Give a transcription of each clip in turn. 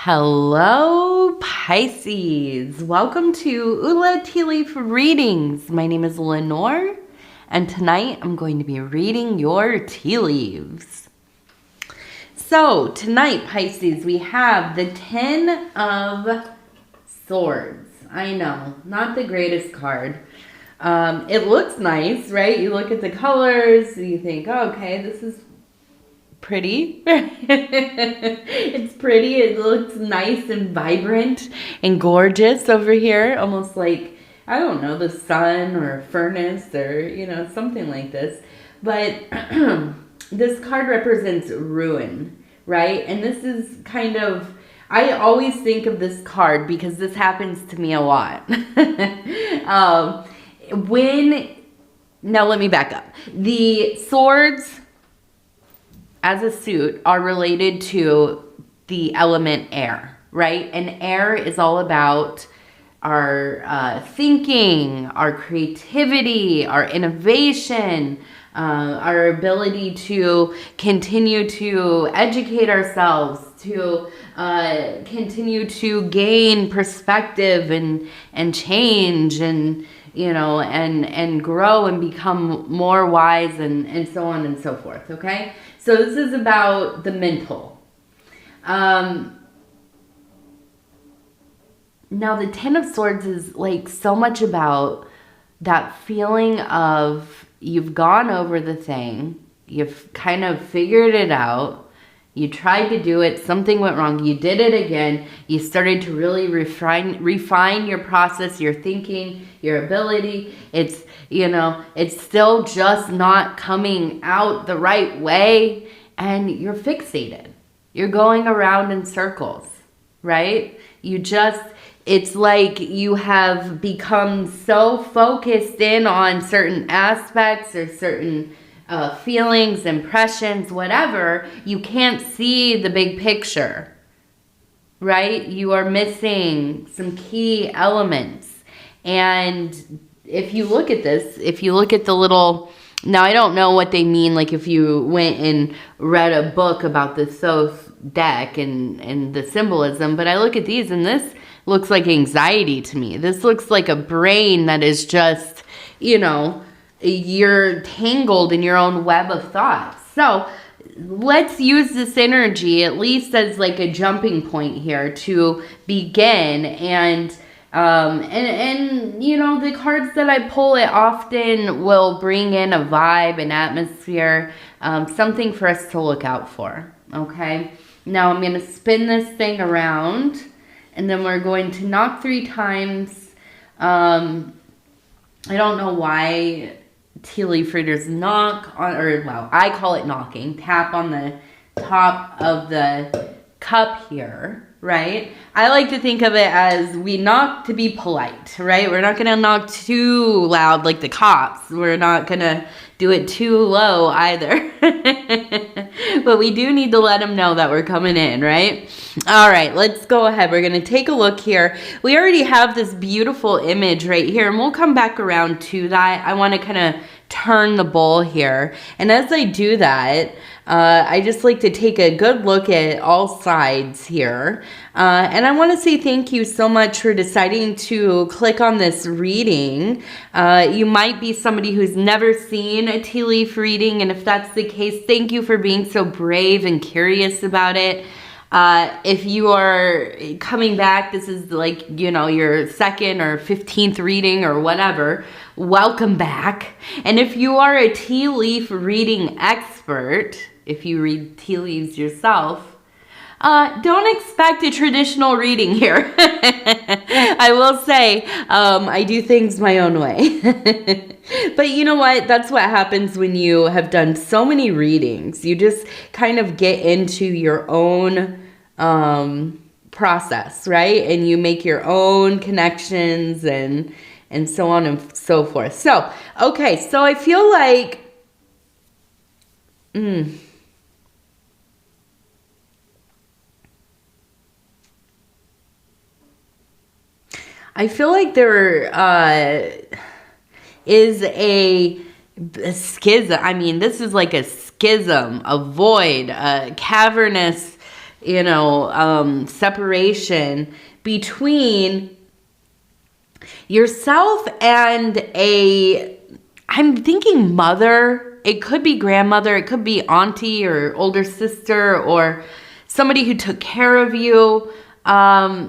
Hello, Pisces. Welcome to Ula Tea Leaf Readings. My name is Lenor, and tonight I'm going to be reading your tea leaves. So, tonight, Pisces, we have the Ten of Swords. I know, not the greatest card. It looks nice, right? You look at the colors, you think, oh, okay, this is pretty. It's pretty. It looks nice and vibrant and gorgeous over here. Almost like, I don't know, the sun or a furnace or, something like this. But this card represents ruin, right? And this is kind of, I always think of this card because this happens to me a lot. Now let me back up. The swords as a suit are related to the element air, right? And air is all about our thinking, our creativity, our innovation, our ability to continue to educate ourselves, to continue to gain perspective and change and and grow and become more wise and so on and so forth, okay? So this is about the mental. Now the Ten of Swords is like so much about that feeling of you've gone over the thing, you've kind of figured it out, you tried to do it, something went wrong, you did it again, you started to really refine your process, your thinking, your ability. It's, it's still just not coming out the right way, and you're fixated. You're going around in circles, right? It's like you have become so focused in on certain aspects or certain feelings, impressions, whatever, you can't see the big picture, right? You are missing some key elements. And if you look at this, if you look at the little, now I don't know what they mean, like if you went and read a book about the Thoth deck and the symbolism, but I look at these and this looks like anxiety to me. This looks like a brain that is just, you're tangled in your own web of thoughts. So let's use this energy at least as like a jumping point here to begin. And the cards that I pull, it often will bring in a vibe, an atmosphere, something for us to look out for. Okay. Now I'm going to spin this thing around and then we're going to knock 3 times. I don't know why tea leaf readers knock on, I call it knocking, tap on the top of the cup here, right? I like to think of it as we knock to be polite, right? We're not going to knock too loud like the cops. We're not going to do it too low either. But we do need to let them know that we're coming in, right? All right, let's go ahead. We're going to take a look here. We already have this beautiful image right here, and we'll come back around to that. I want to kind of turn the bowl here. And as I do that, I just like to take a good look at all sides here. And I want to say thank you so much for deciding to click on this reading. You might be somebody who's never seen a tea leaf reading. And if that's the case, thank you for being so brave and curious about it. If you are coming back, this is like, your second or 15th reading or whatever, welcome back. And if you are a tea leaf reading expert, if you read tea leaves yourself, don't expect a traditional reading here. I will say, I do things my own way. But you know what? That's what happens when you have done so many readings. You just kind of get into your own process, right? And you make your own connections and so on and so forth. So, okay, so I feel like there is a schism. I mean, this is like a schism, a void, a cavernous separation between yourself and I'm thinking mother. It could be grandmother. It could be auntie or older sister or somebody who took care of you. But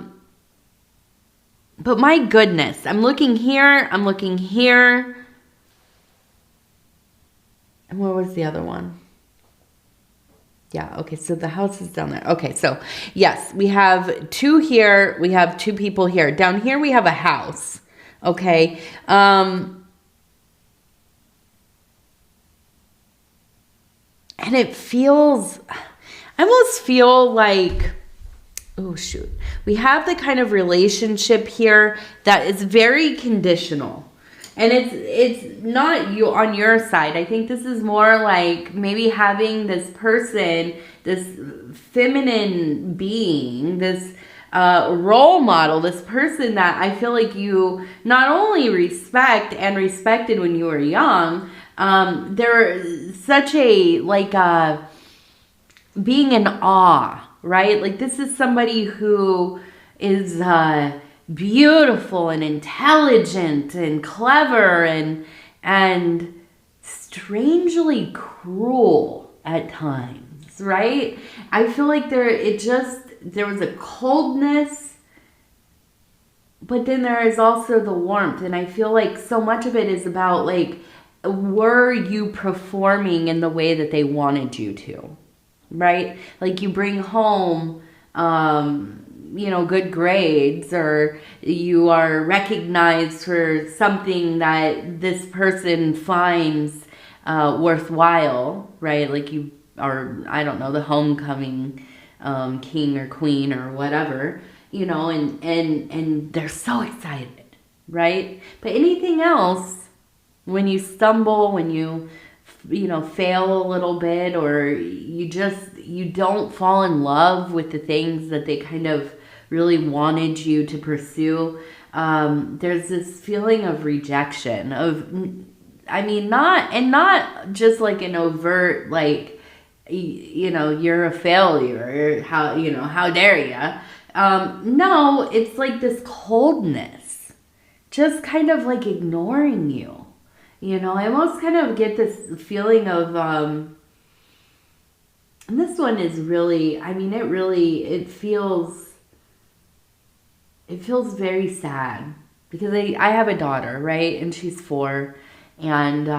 my goodness, I'm looking here. I'm looking here. And where was the other one? Yeah, okay, so the house is down there. Okay, so yes, we have 2 here. We have 2 people here. Down here we have a house, okay? And it feels, I almost feel like, oh shoot. We have the kind of relationship here that is very conditional. And it's not you on your side. I think this is more like maybe having this person, this feminine being, this role model, this person that I feel like you not only respect and respected when you were young, they're such a, like, being in awe, right? Like this is somebody who is beautiful and intelligent and clever and strangely cruel at times, right? I feel like there was a coldness, but then there is also the warmth, and I feel like so much of it is about, like, were you performing in the way that they wanted you to, right? Like you bring home good grades, or you are recognized for something that this person finds worthwhile, right? Like you are, I don't know, the homecoming king or queen or whatever, and they're so excited, right? But anything else, when you stumble, when you fail a little bit, or you don't fall in love with the things that they kind of really wanted you to pursue, there's this feeling of rejection, not just like an overt, like, you're a failure, or how dare you. No, it's like this coldness, just kind of like ignoring you. I almost kind of get this feeling of, and this one is really, it feels very sad, because I have a daughter, right? And she's 4. And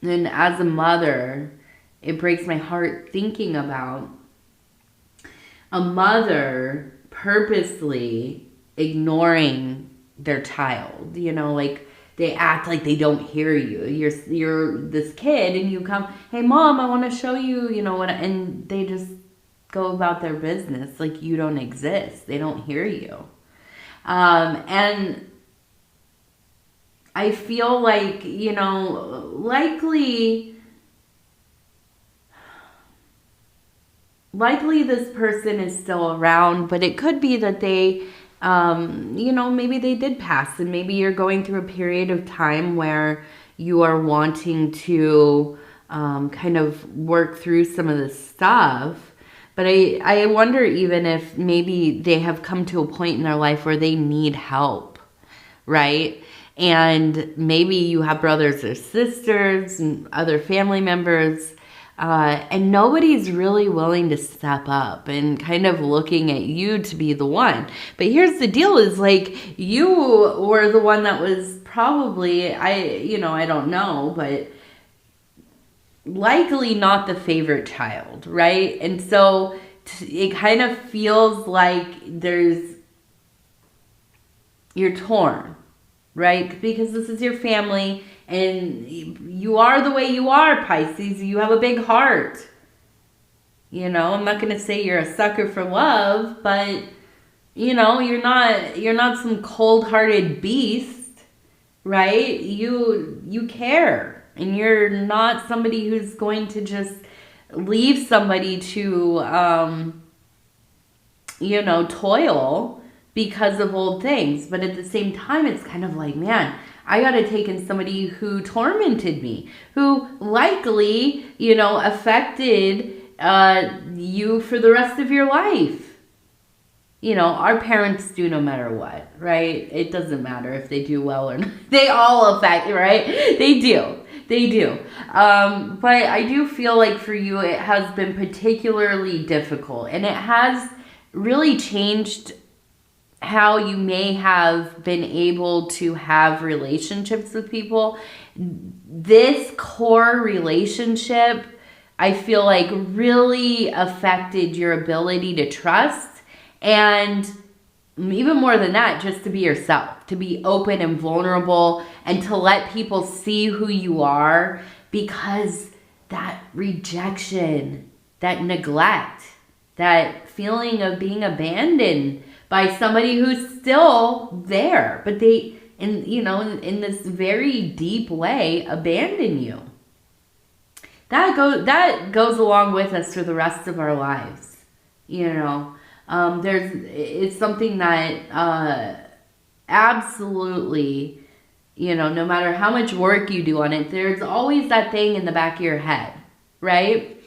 as a mother, it breaks my heart thinking about a mother purposely ignoring their child, like, they act like they don't hear you. You're this kid, and you come, hey mom, I want to show you, what, and they just go about their business like you don't exist. They don't hear you. And I feel like, likely this person is still around, but it could be that they, maybe they did pass, and maybe you're going through a period of time where you are wanting to kind of work through some of this stuff. But I wonder even if maybe they have come to a point in their life where they need help, right? And maybe you have brothers or sisters and other family members, and nobody's really willing to step up and kind of looking at you to be the one. But here's the deal, is like, you were the one that was probably, I don't know, but likely not the favorite child, right? And so it kind of feels like you're torn, right? Because this is your family, and you are the way you are, Pisces. You have a big heart. I'm not going to say you're a sucker for love, but you're not some cold-hearted beast, right? You care. And you're not somebody who's going to just leave somebody to, toil because of old things. But at the same time, it's kind of like, man, I got to take in somebody who tormented me, who likely, affected you for the rest of your life. You know, our parents do no matter what, right? It doesn't matter if they do well or not. They all affect, right? They do. They do. But I do feel like for you, it has been particularly difficult. And it has really changed how you may have been able to have relationships with people. This core relationship, I feel like, really affected your ability to trust. And even more than that, just to be yourself, to be open and vulnerable, and to let people see who you are, because that rejection, that neglect, that feeling of being abandoned by somebody who's still there, but they, in this very deep way, abandon you. That goes along with us for the rest of our lives, it's something that absolutely, no matter how much work you do on it, there's always that thing in the back of your head, right?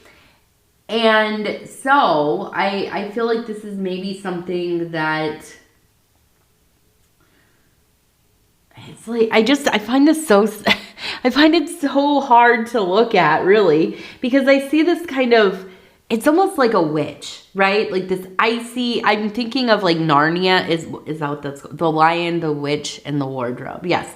And so I feel like this is maybe something that it's like, I find this so, I find it so hard to look at, really, because I see this kind of, it's almost like a witch, right? Like this icy, I'm thinking of like Narnia, is that what that's called? The Lion, the Witch, and the Wardrobe. Yes.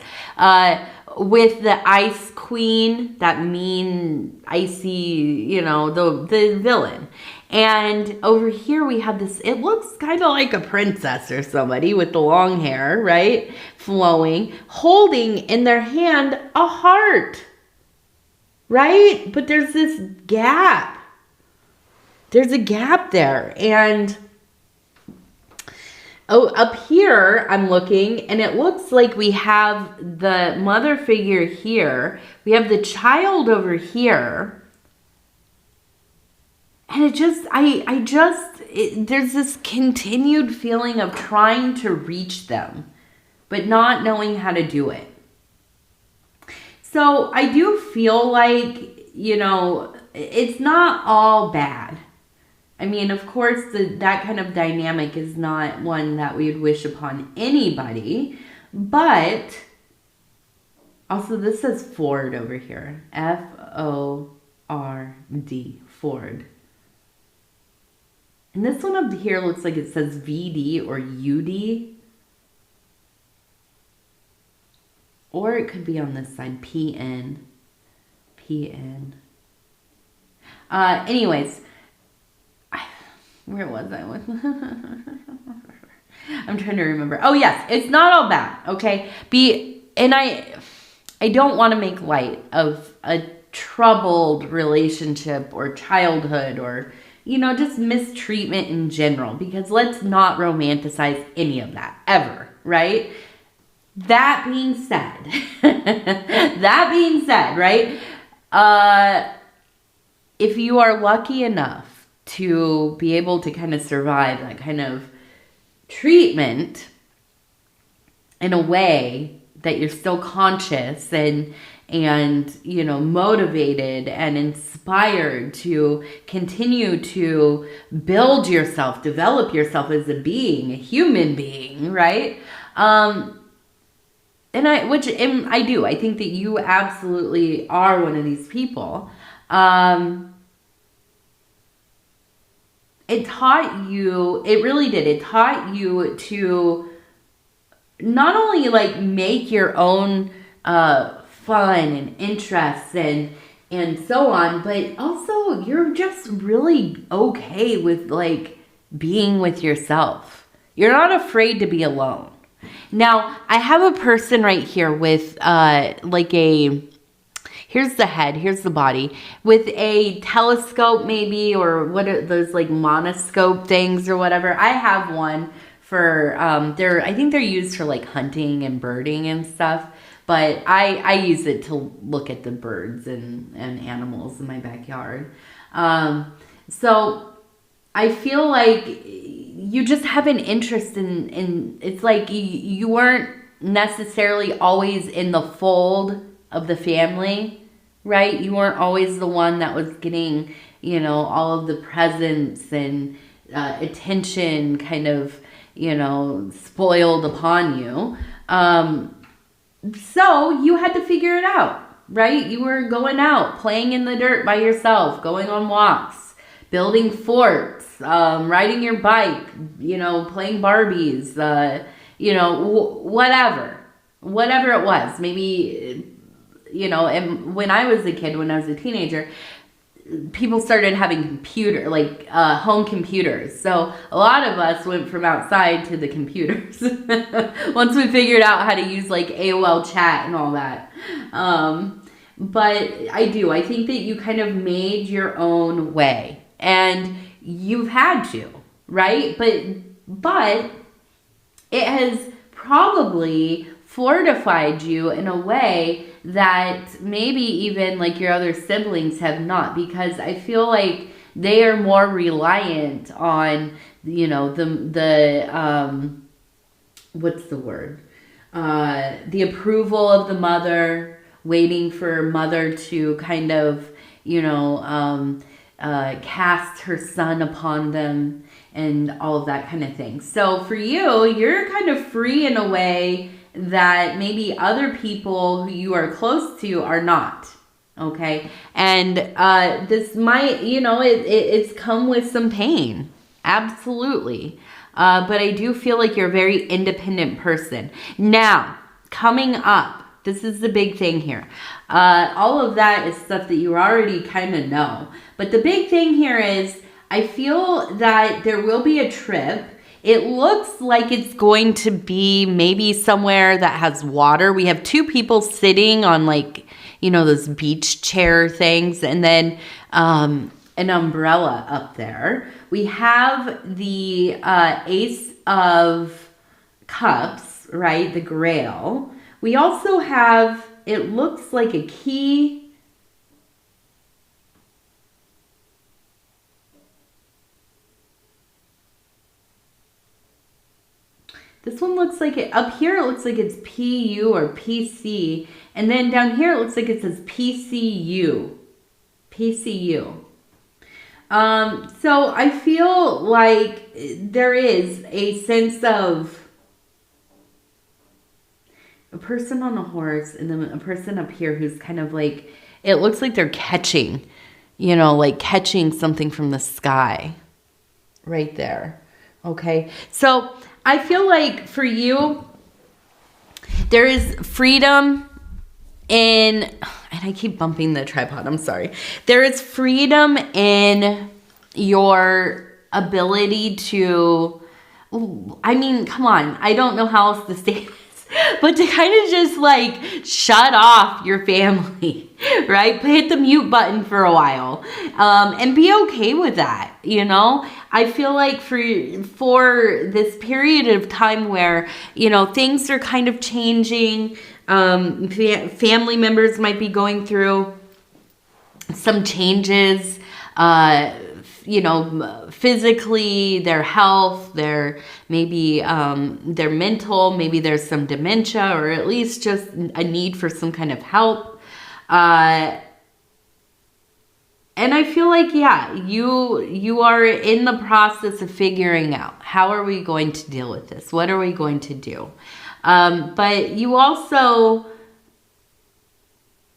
With the Ice Queen, that mean, icy, the villain. And over here we have this, it looks kind of like a princess or somebody with the long hair, right? Flowing, holding in their hand a heart, right? But there's this gap. There's a gap there. And up here, I'm looking, and it looks like we have the mother figure here. We have the child over here. And it just, there's this continued feeling of trying to reach them, but not knowing how to do it. So I do feel like, it's not all bad. I mean, of course, that kind of dynamic is not one that we would wish upon anybody, but also this says Ford over here, Ford, Ford. And this one up here looks like it says VD or UD. Or it could be on this side, PN. Anyways, where was I with? I'm trying to remember. Oh yes, it's not all bad, okay? I don't want to make light of a troubled relationship or childhood or, just mistreatment in general, because let's not romanticize any of that ever, right? That being said, right? If you are lucky enough to be able to kind of survive that kind of treatment in a way that you're still conscious and motivated and inspired to continue to build yourself, develop yourself as a being, a human being, right? I do. I think that you absolutely are one of these people. It taught you, it really did. It taught you to not only like make your own fun and interests and so on, but also you're just really okay with like being with yourself. You're not afraid to be alone. Now, I have a person right here with here's the head, here's the body, with a telescope maybe, or what are those like monoscope things or whatever. I have one for, I think they're used for like hunting and birding and stuff, but I use it to look at the birds and animals in my backyard. So I feel like you just have an interest in it's like you weren't necessarily always in the fold of the family, right? You weren't always the one that was getting you know, all of the presents and attention kind of, you know, spoiled upon you. So you had to figure it out, right? You were going out, playing in the dirt by yourself, going on walks, building forts, riding your bike, you know, playing Barbies, you know, whatever it was. Maybe, you know, and when I was a kid, when I was a teenager, people started having home computers. So a lot of us went from outside to the computers once we figured out how to use like AOL chat and all that. But I think that you kind of made your own way, and you've had to, right? But it has probably fortified you in a way that maybe even like your other siblings have not, because I feel like they are more reliant on, you know, the what's the word? The approval of the mother, waiting for mother to kind of, you know, cast her son upon them and all of that kind of thing. So for you, you're kind of free in a way that maybe other people who you are close to are not. Okay. And this might, you know, it's come with some pain. Absolutely. But I do feel like you're a very independent person. Now, coming up, this is the big thing here. All of that is stuff that you already kind of know. But the big thing here is I feel that there will be a trip. It looks like it's going to be maybe somewhere that has water. We have two people sitting on like, you know, those beach chair things, and then an umbrella up there. We have the Ace of Cups, right? The Grail. We also have, it looks like a key. This one looks like it, up here it looks like it's PU or PC. And then down here it looks like it says PCU. PCU. So I feel like there is a sense of a person on a horse and then a person up here who's kind of like, it looks like they're catching, you know, like catching something from the sky right there. Okay. So I feel like for you, there is freedom in, and I keep bumping the tripod, I'm sorry. There is freedom in your ability to, I mean, come on, I don't know how else to say this, but to kind of just like shut off your family, right? Hit the mute button for a while, and be okay with that, you know? I feel like for this period of time where, you know, things are kind of changing, family members might be going through some changes, you know, physically, their health, their mental, maybe there's some dementia or at least just a need for some kind of help. And I feel like, yeah, you are in the process of figuring out, how are we going to deal with this? What are we going to do? But you also,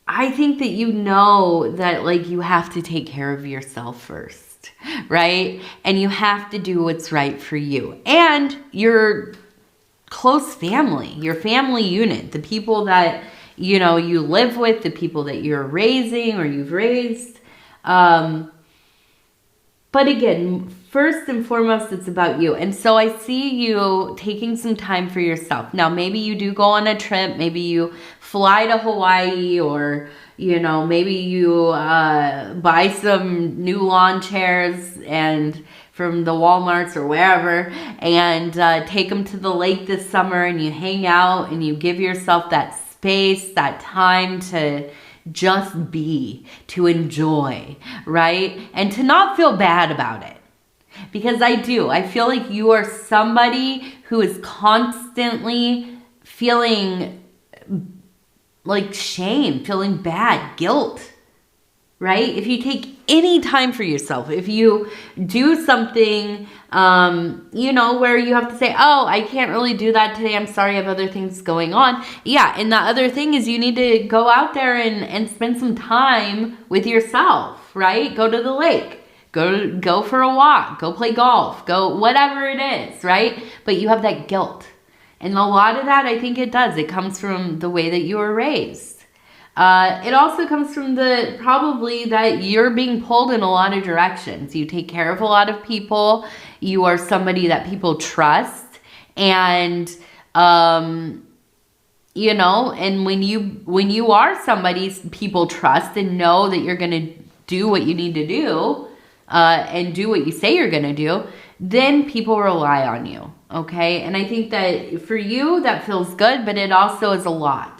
I think that you know that like you have to take care of yourself first, right? And you have to do what's right for you and your close family, your family unit, the people that, you know, you live with, the people that you're raising or you've raised. But again, first and foremost, it's about you. And so I see you taking some time for yourself. Now, maybe you do go on a trip. Maybe you fly to Hawaii, or, you know, maybe you buy some new lawn chairs and from the Walmarts or wherever, and take them to the lake this summer, and you hang out and you give yourself that space, that time to just be, to enjoy, right? And to not feel bad about it. Because I feel like you are somebody who is constantly feeling like shame, feeling bad, guilt, right? If you take any time for yourself, if you do something, you know, where you have to say, oh, I can't really do that today. I'm sorry, I have other things going on. Yeah, and the other thing is you need to go out there and spend some time with yourself, right? Go to the lake. Go for a walk. Go play golf. Go whatever it is, right? But you have that guilt. And a lot of that, I think it does. It comes from the way that you were raised. It also comes from probably that you're being pulled in a lot of directions. You take care of a lot of people. You are somebody that people trust. And, you know, and when you are somebody people trust and know that you're going to do what you need to do, and do what you say you're going to do, then people rely on you. Okay. And I think that for you, that feels good, but it also is a lot.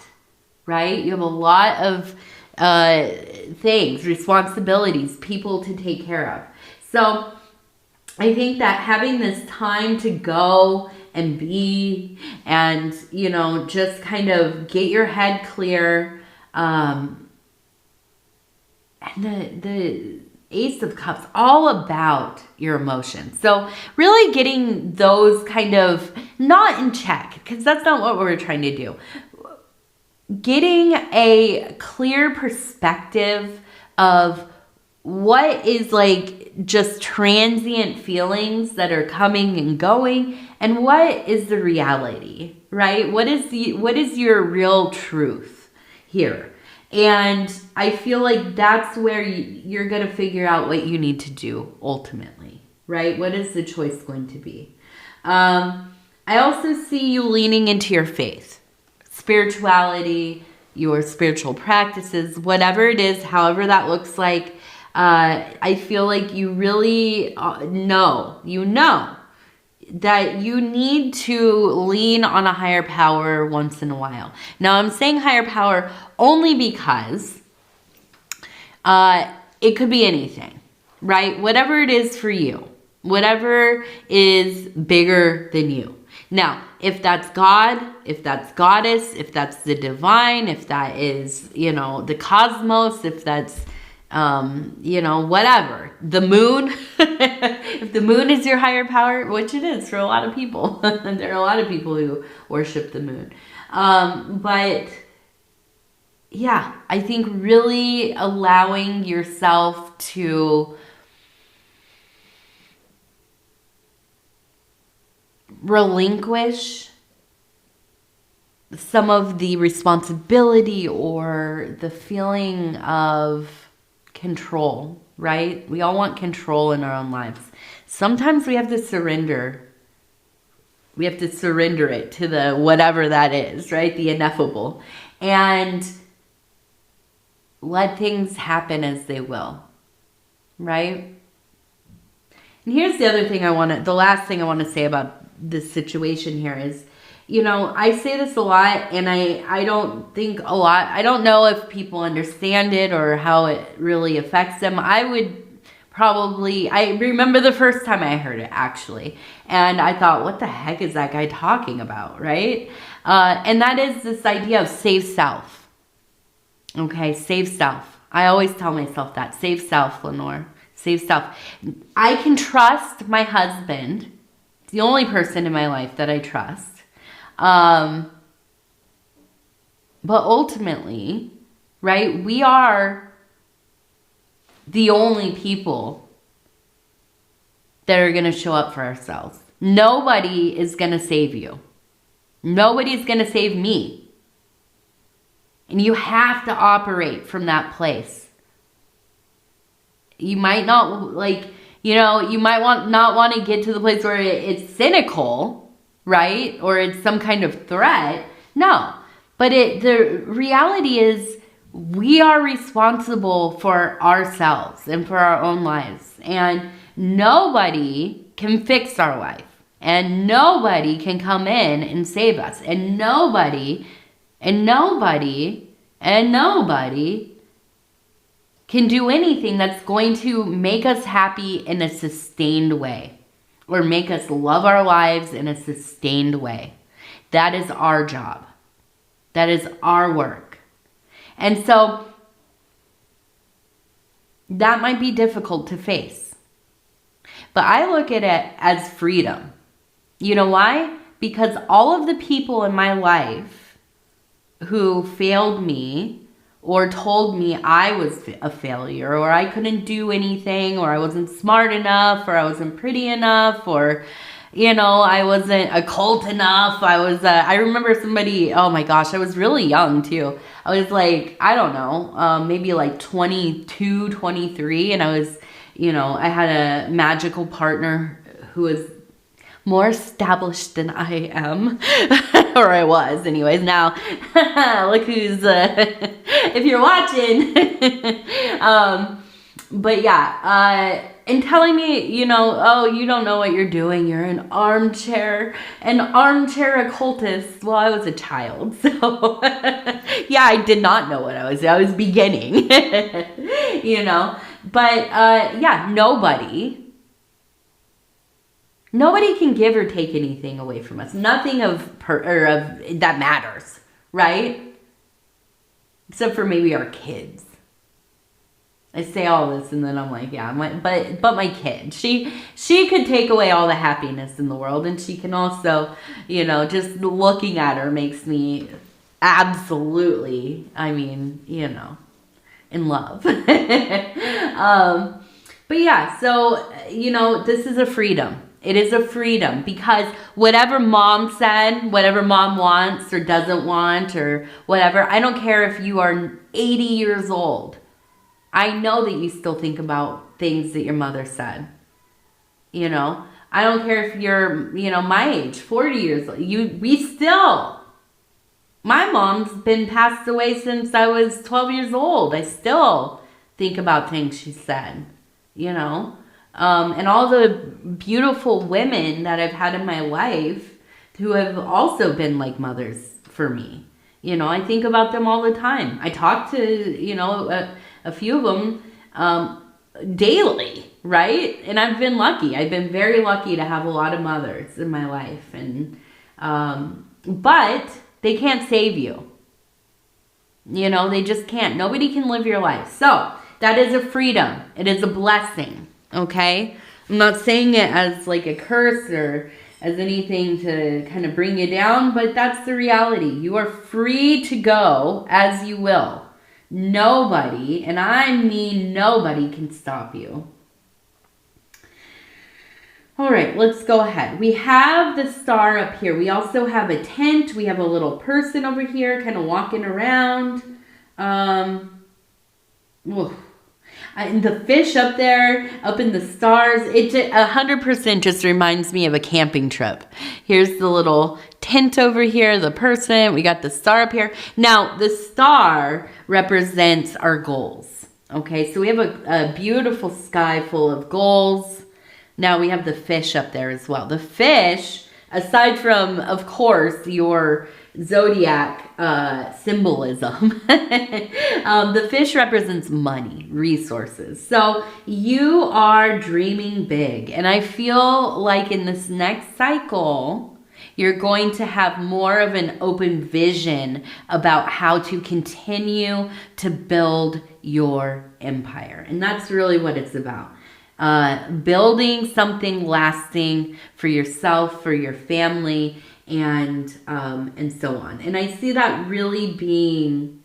Right? You have a lot of things, responsibilities, people to take care of. So I think that having this time to go and be and, you know, just kind of get your head clear. And the Ace of Cups, all about your emotions. So really getting those kind of not in check, because that's not what we're trying to do. Getting a clear perspective of what is like just transient feelings that are coming and going, and what is the reality, right? What is your real truth here? And I feel like that's where you're going to figure out what you need to do ultimately, right? What is the choice going to be? I also see you leaning into your faith. Spirituality, your spiritual practices, whatever it is, however that looks like. I feel like you really know that you need to lean on a higher power once in a while. Now, I'm saying higher power only because it could be anything, right? Whatever it is for you, whatever is bigger than you. Now, if that's God, if that's Goddess, if that's the divine, if that is, you know, the cosmos, if that's, you know, whatever, the moon, if the moon is your higher power, which it is for a lot of people, there are a lot of people who worship the moon. But yeah, I think really allowing yourself to relinquish some of the responsibility or the feeling of control, right? We all want control in our own lives. Sometimes we have to surrender. We have to surrender it to the whatever that is, right? The ineffable. And let things happen as they will, right? And here's the other thing the last thing I want to say about this situation here is, you know, I say this a lot, and I don't think a lot. I don't know if people understand it or how it really affects them. I remember the first time I heard it, actually, and I thought, what the heck is that guy talking about, right? And that is this idea of save self. Okay, save self. I always tell myself that. Save self, Lenor. Save self. I can trust my husband. It's the only person in my life that I trust. But ultimately, right, we are the only people that are going to show up for ourselves. Nobody is going to save you. Nobody's going to save me. And you have to operate from that place. You might not, like, you know, you might not want to get to the place where it's cynical, right? Or it's some kind of threat. No. But the reality is we are responsible for ourselves and for our own lives. And nobody can fix our life. And nobody can come in and save us. And nobody can do anything that's going to make us happy in a sustained way. Or make us love our lives in a sustained way. That is our job. That is our work. And so that might be difficult to face. But I look at it as freedom. You know why? Because all of the people in my life who failed me or told me I was a failure, or I couldn't do anything, or I wasn't smart enough, or I wasn't pretty enough, or, you know, I wasn't occult enough. I remember somebody, oh my gosh, I was really young too. I was like, I don't know, maybe like 22, 23. And I was, you know, I had a magical partner who was more established than I am, or I was anyways. Now, look who's, if you're watching, but yeah, and telling me, you know, oh, you don't know what you're doing. You're an armchair occultist. Well, I was a child, so yeah, I did not know what I was beginning, you know, but yeah, nobody can give or take anything away from us. Nothing of that matters, right? Except for maybe our kids. I say all this and then I'm like, yeah, but my kid, she could take away all the happiness in the world, and she can also, you know, just looking at her makes me absolutely, I mean, you know, in love. But yeah, so, you know, this is a freedom. It is a freedom, because whatever mom said, whatever mom wants or doesn't want or whatever, I don't care if you are 80 years old. I know that you still think about things that your mother said. You know, I don't care if you're, you know, my age, 40 years old. My mom's been passed away since I was 12 years old. I still think about things she said, you know. And all the beautiful women that I've had in my life who have also been like mothers for me. You know, I think about them all the time. I talk to, you know, a few of them daily, right? And I've been lucky. I've been very lucky to have a lot of mothers in my life. And but they can't save you. You know, they just can't. Nobody can live your life. So that is a freedom. It is a blessing. Okay, I'm not saying it as like a curse or as anything to kind of bring you down, but that's the reality. You are free to go as you will. Nobody, and I mean nobody, can stop you. All right, let's go ahead. We have the star up here. We also have a tent. We have a little person over here kind of walking around. And the fish up there, up in the stars, it 100% just reminds me of a camping trip. Here's the little tent over here, the person, we got the star up here. Now, the star represents our goals, okay? So we have a beautiful sky full of goals. Now we have the fish up there as well. The fish, aside from, of course, your zodiac symbolism, the fish represents money, resources. So you are dreaming big, and I feel like in this next cycle you're going to have more of an open vision about how to continue to build your empire, and that's really what it's about. Building something lasting for yourself, for your family, and so on. And I see that really being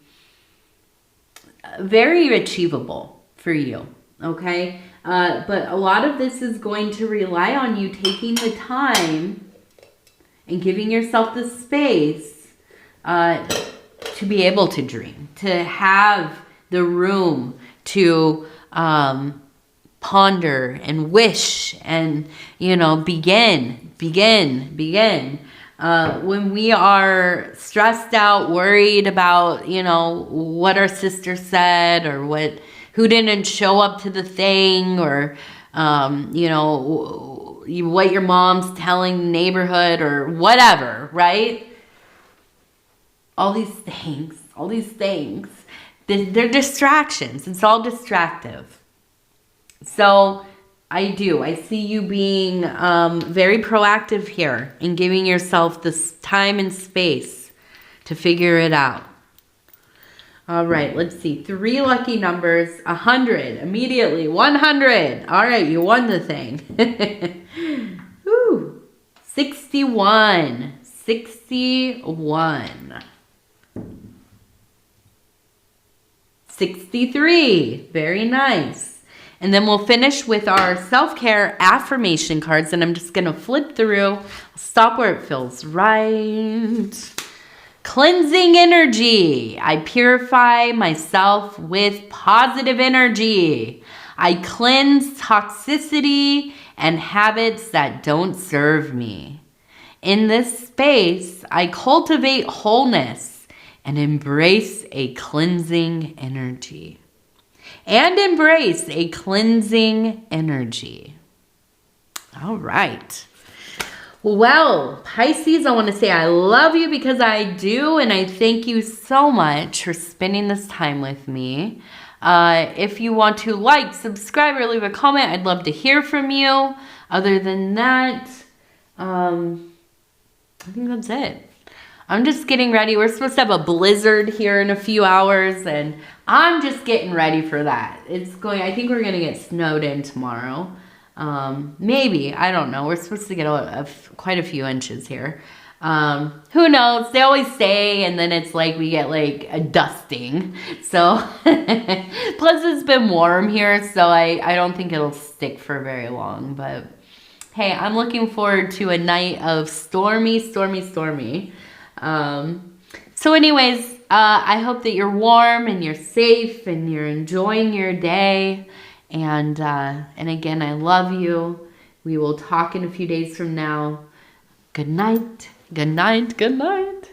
very achievable for you, okay? But a lot of this is going to rely on you taking the time and giving yourself the space to be able to dream, to have the room to ponder and wish and, you know, begin. When we are stressed out, worried about, you know, what our sister said or who didn't show up to the thing, or, you know, what your mom's telling the neighborhood or whatever, right? All these things, they're distractions. It's all distractive. So I see you being very proactive here and giving yourself this time and space to figure it out. All right, let's see. 3 lucky numbers. 100. Immediately. 100. All right, you won the thing. Woo. 61. 61. 63. Very nice. And then we'll finish with our self-care affirmation cards. And I'm just going to flip through. I'll stop where it feels right. Cleansing energy. I purify myself with positive energy. I cleanse toxicity and habits that don't serve me. In this space, I cultivate wholeness and embrace a cleansing energy. And embrace a cleansing energy. All right. Well, Pisces, I want to say I love you because I do, and I thank you so much for spending this time with me. If you want to like, subscribe, or leave a comment, I'd love to hear from you. Other than that, I think that's it. I'm just getting ready. We're supposed to have a blizzard here in a few hours, and I'm just getting ready for that. I think we're going to get snowed in tomorrow. Maybe, I don't know. We're supposed to get quite a few inches here. Who knows? They always say, and then it's like we get like a dusting. So, plus it's been warm here, so I don't think it'll stick for very long. But hey, I'm looking forward to a night of stormy. So anyways, I hope that you're warm and you're safe and you're enjoying your day. And again, I love you. We will talk in a few days from now. Good night. Good night. Good night.